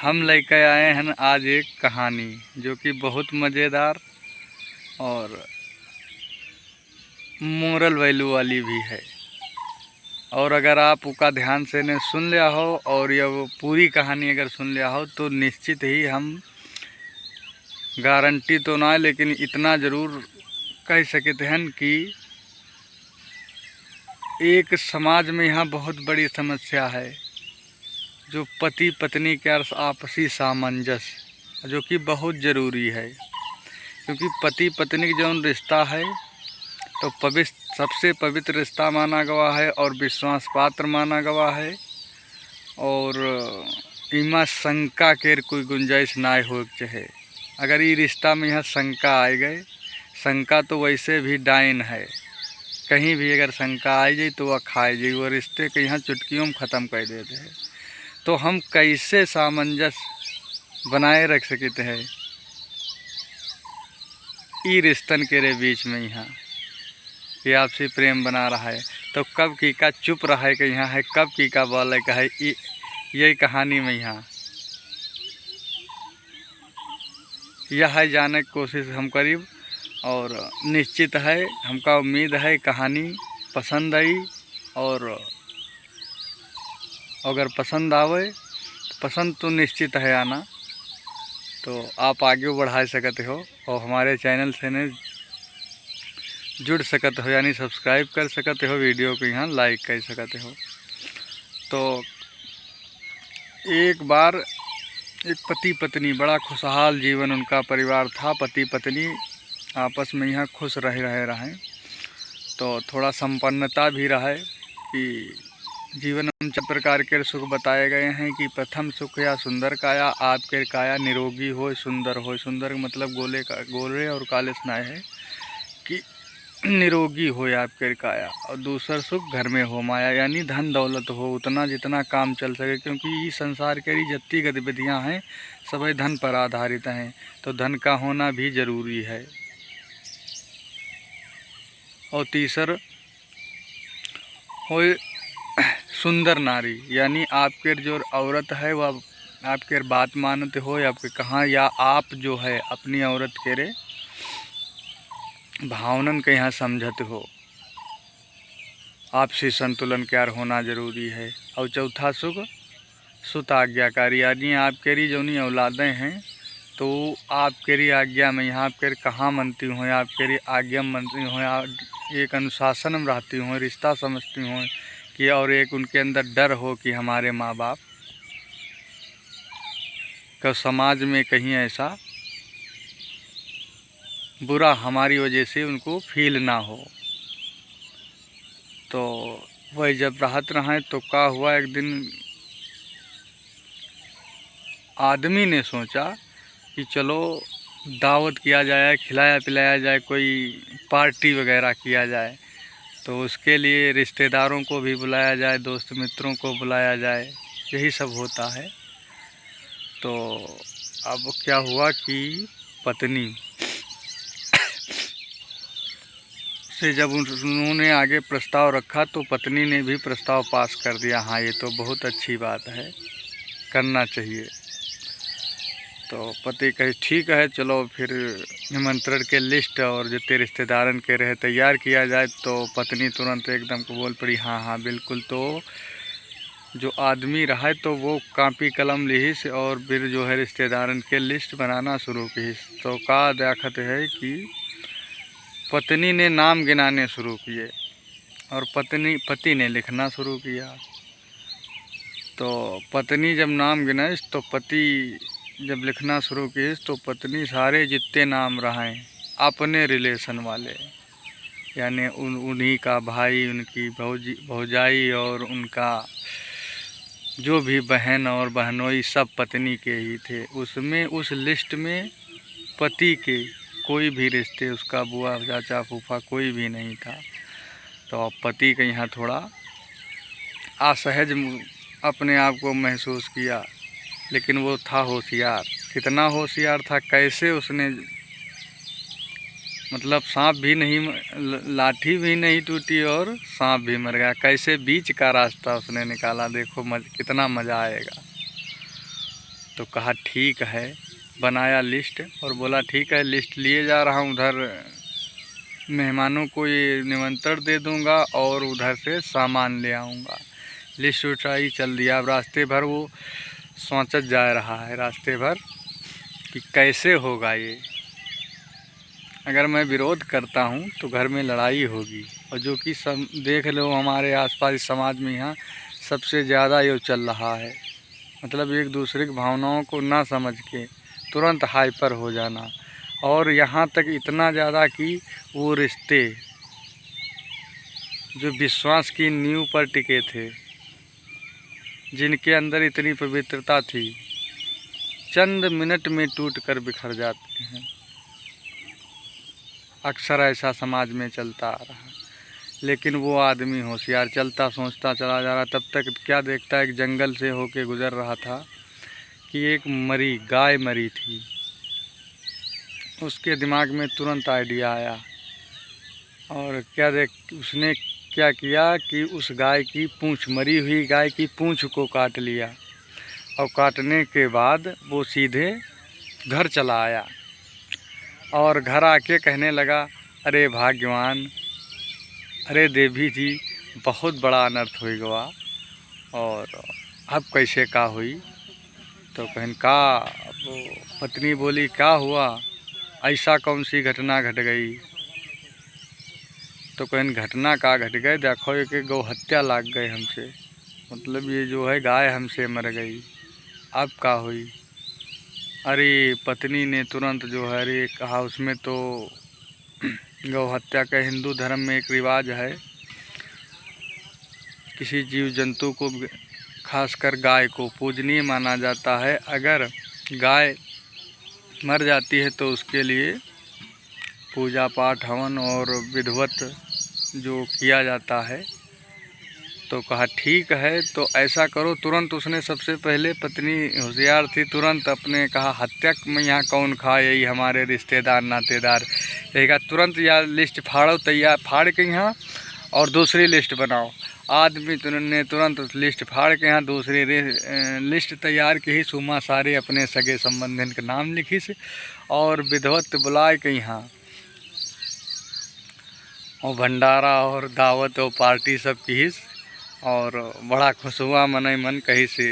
हम लेके आए हैं आज एक कहानी जो कि बहुत मज़ेदार और मोरल वैल्यू वाली भी है। और अगर आप उसका ध्यान से ने सुन लिया हो और ये वो पूरी कहानी अगर सुन लिया हो तो निश्चित ही हम गारंटी तो ना लेकिन इतना ज़रूर कह सकते हैं कि एक समाज में यहाँ बहुत बड़ी समस्या है जो पति पत्नी के आपसी सामंजस्य जो कि बहुत ज़रूरी है। क्योंकि पति पत्नी का जो रिश्ता है तो सबसे पवित्र रिश्ता माना गया है और विश्वास पात्र माना गया है। और इमा शंका के कोई गुंजाइश ना हो चाहे। अगर ये रिश्ता में यहाँ शंका आ गए, शंका तो वैसे भी डाइन है, कहीं भी अगर शंका आ जाए तो वह खाए जाए, वो रिश्ते के यहाँ चुटकियों में ख़त्म कर देते हैं। तो हम कैसे सामंजस्य बनाए रख सकते हैं ई रिश्तन के बीच में। यहाँ ये आपसी प्रेम बना रहा है तो कब की का चुप रहा है कि यहाँ है, कब की का बोले का है, यही कहानी में यहाँ यह है जाने की कोशिश हम करीब। और निश्चित है हमका उम्मीद है कहानी पसंद आई। और अगर पसंद आवे तो पसंद तो निश्चित है आना, तो आप आगे बढ़ा सकते हो और हमारे चैनल से ने जुड़ सकते हो, यानी सब्सक्राइब कर सकते हो, वीडियो को यहाँ लाइक कर सकते हो। तो एक बार एक पति पत्नी, बड़ा खुशहाल जीवन उनका परिवार था। पति पत्नी आपस में यहाँ खुश रहे तो थोड़ा संपन्नता भी रहे कि जीवन में 4 प्रकार के सुख बताए गए हैं कि प्रथम सुख या सुंदर काया, आपके काया निरोगी हो सुंदर हो। सुंदर मतलब गोरे और काले स्नाय है कि निरोगी हो आपके काया। और दूसरा सुख घर में हो माया, यानी धन दौलत हो उतना जितना काम चल सके, क्योंकि ये संसार की जितनी गतिविधियाँ हैं सभी धन पर आधारित हैं, तो धन का होना भी ज़रूरी है। और तीसर हो सुंदर नारी, यानी आपके जो औरत है वह आपके बात मानते हो, आपके कहाँ या आप जो है अपनी औरत के रे भावनन के यहाँ समझते हो, आपसी संतुलन क्या होना ज़रूरी है। और चौथा सुख सुत आज्ञाकारी, यानी आपके जो नहीं औलादें हैं तो आपके आज्ञा में यहाँ आपके कहाँ मनती हुए, आपके आज्ञा मनती हुए, एक अनुशासन में रहती हुए, रिश्ता समझती हुए कि और एक उनके अंदर डर हो कि हमारे माँ बाप का समाज में कहीं ऐसा बुरा हमारी वजह से उनको फील ना हो। तो वही जब राहत रहे तो क्या हुआ, एक दिन आदमी ने सोचा कि चलो दावत किया जाए, खिलाया पिलाया जाए, कोई पार्टी वगैरह किया जाए। तो उसके लिए रिश्तेदारों को भी बुलाया जाए, दोस्त मित्रों को बुलाया जाए, यही सब होता है। तो अब क्या हुआ कि पत्नी से जब उन्होंने आगे प्रस्ताव रखा तो पत्नी ने भी प्रस्ताव पास कर दिया, हाँ ये तो बहुत अच्छी बात है, करना चाहिए। तो पति कहे ठीक है चलो फिर निमंत्रण के लिस्ट और जितने रिश्तेदारन के रहे तैयार किया जाए। तो पत्नी तुरंत एकदम को बोल पड़ी हाँ हाँ बिल्कुल। तो जो आदमी रहा है तो वो कापी कलम लिहिस और फिर जो है रिश्तेदारन के लिस्ट बनाना शुरू की। तो का देखते है कि पत्नी ने नाम गिनाने शुरू किए और पति ने लिखना शुरू किया। तो पत्नी जब नाम गिनाई तो पति जब लिखना शुरू की तो पत्नी सारे जितने नाम रहे अपने रिलेशन वाले, यानी उन्हीं का भाई, उनकी भौजाई और उनका जो भी बहन और बहनोई सब पत्नी के ही थे। उसमें उस लिस्ट में पति के कोई भी रिश्ते, उसका बुआ चाचा फूफा कोई भी नहीं था। तो पति के यहाँ थोड़ा असहज अपने आप को महसूस किया, लेकिन वो था होशियार। कितना होशियार था, कैसे उसने मतलब सांप भी नहीं, लाठी भी नहीं टूटी और सांप भी मर गया, कैसे बीच का रास्ता उसने निकाला। देखो कितना मज़ा आएगा। तो कहा ठीक है, बनाया लिस्ट और बोला ठीक है लिस्ट लिए जा रहा हूँ, उधर मेहमानों को ये निमंत्रण दे दूँगा और उधर से सामान ले आऊँगा। लिस्ट उठाई चल दिया। अब रास्ते भर वो सोचत जा रहा है रास्ते भर कि कैसे होगा ये, अगर मैं विरोध करता हूँ तो घर में लड़ाई होगी। और जो कि सब देख लो हमारे आसपास इस समाज में यहाँ सबसे ज़्यादा ये चल रहा है, मतलब एक दूसरे की भावनाओं को ना समझ के तुरंत हाइपर हो जाना। और यहाँ तक इतना ज़्यादा कि वो रिश्ते जो विश्वास की नींव पर टिके थे, जिनके अंदर इतनी पवित्रता थी, चंद मिनट में टूट कर बिखर जाते हैं। अक्सर ऐसा समाज में चलता आ रहा है। लेकिन वो आदमी होशियार चलता सोचता चला जा रहा। तब तक क्या देखता है, एक जंगल से होके गुजर रहा था कि एक गाय मरी थी। उसके दिमाग में तुरंत आइडिया आया और उसने क्या किया कि उस गाय की पूँछ, मरी हुई गाय की पूँछ को काट लिया और काटने के बाद वो सीधे घर चला आया और घर आके कहने लगा, अरे भाग्यवान, अरे देवी जी, बहुत बड़ा अनर्थ हो गया और अब कैसे का हुई। तो कहन का वो पत्नी बोली, क्या हुआ, ऐसा कौन सी घटना घट गई। तो कहन घटना का घट गए, देखो एक गौ हत्या लाग गए हमसे, मतलब ये जो है गाय हमसे मर गई, अब का हुई। अरे पत्नी ने तुरंत जो है अरे कहा, उसमें तो गौ हत्या का हिंदू धर्म में एक रिवाज है, किसी जीव जंतु को खासकर गाय को पूजनीय माना जाता है। अगर गाय मर जाती है तो उसके लिए पूजा पाठ हवन और विधिवत जो किया जाता है। तो कहा ठीक है, तो ऐसा करो। तुरंत उसने सबसे पहले, पत्नी होशियार थी, तुरंत अपने कहा हत्या में यहाँ कौन खाए, यही हमारे रिश्तेदार नातेदार। यही कहा तुरंत यार लिस्ट फाड़ो, तैयार फाड़ के यहाँ और दूसरी लिस्ट बनाओ। आदमी ने तुरंत लिस्ट फाड़ के यहाँ दूसरी लिस्ट तैयार की ही, सुमा सारे अपने सगे संबंधिन के नाम लिखी से और विधिवत बुलाए के यहाँ और भंडारा और दावत और पार्टी सब की। और बड़ा खुश हुआ मन ही मन कहीं से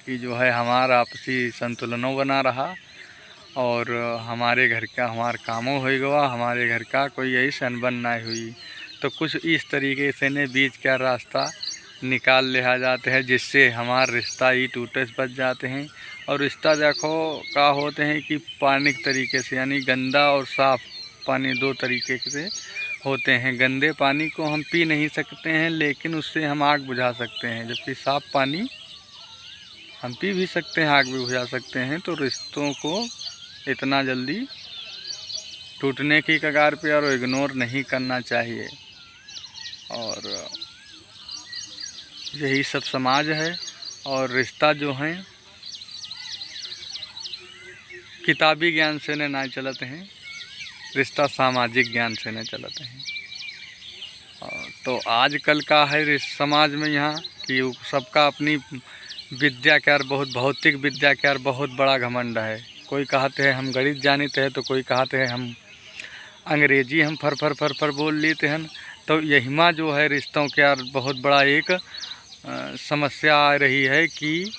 कि जो है हमारा आपसी संतुलनों बना रहा और हमारे घर का हमारे कामों हो गया, हमारे घर का कोई यही अनबन ना हुई। तो कुछ इस तरीके से ने बीच का रास्ता निकाल लिया जाते हैं, जिससे हमारा रिश्ता ही टूटे बच जाते हैं। और रिश्ता देखो क्या होते हैं कि पानी के तरीके से, यानी गंदा और साफ़ पानी दो तरीके से होते हैं। गंदे पानी को हम पी नहीं सकते हैं, लेकिन उससे हम आग बुझा सकते हैं, जबकि साफ़ पानी हम पी भी सकते हैं, आग भी बुझा सकते हैं। तो रिश्तों को इतना जल्दी टूटने की कगार पे और इग्नोर नहीं करना चाहिए। और यही सब समाज है। और रिश्ता जो हैं किताबी ज्ञान से ना चलते हैं, रिश्ता सामाजिक ज्ञान से न चलते हैं। तो आजकल का है समाज में यहाँ कि सबका अपनी विद्या के और बहुत भौतिक विद्या के और बहुत बड़ा घमंड है। कोई कहते हैं हम गणित जानते हैं, तो कोई कहते हैं हम अंग्रेजी हम फर बोल लेते हैं। तो यही जो है रिश्तों के और बहुत बड़ा एक समस्या आ रही है कि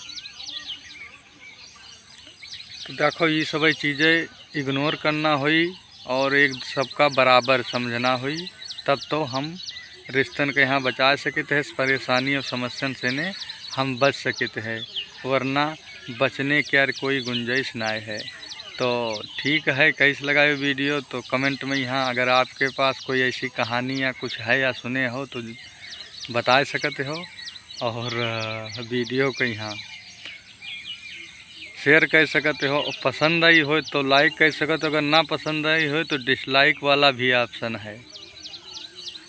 तो देखो ये सब चीज़ें इग्नोर करना हुई और एक सबका बराबर समझना हुई, तब तो हम रिश्तन के यहाँ बचा सकते हैं, परेशानी और समस्या से ने हम बच सकते हैं, वरना बचने की यार कोई गुंजाइश ना है। तो ठीक है, कैसे लगा ये वीडियो तो कमेंट में यहाँ अगर आपके पास कोई ऐसी कहानी या कुछ है या सुने हो तो बता सकते हो। और वीडियो को यहाँ शेयर कर सकते हो। पसंद आई हो तो लाइक कर सकते हो, अगर ना पसंद आई हो तो डिसलाइक वाला भी ऑप्शन है,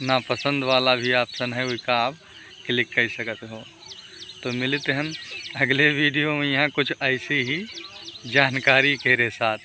ना पसंद वाला भी ऑप्शन है, उसका आप क्लिक कर सकते हो। तो मिलते हैं अगले वीडियो में यहाँ कुछ ऐसी ही जानकारी के साथ।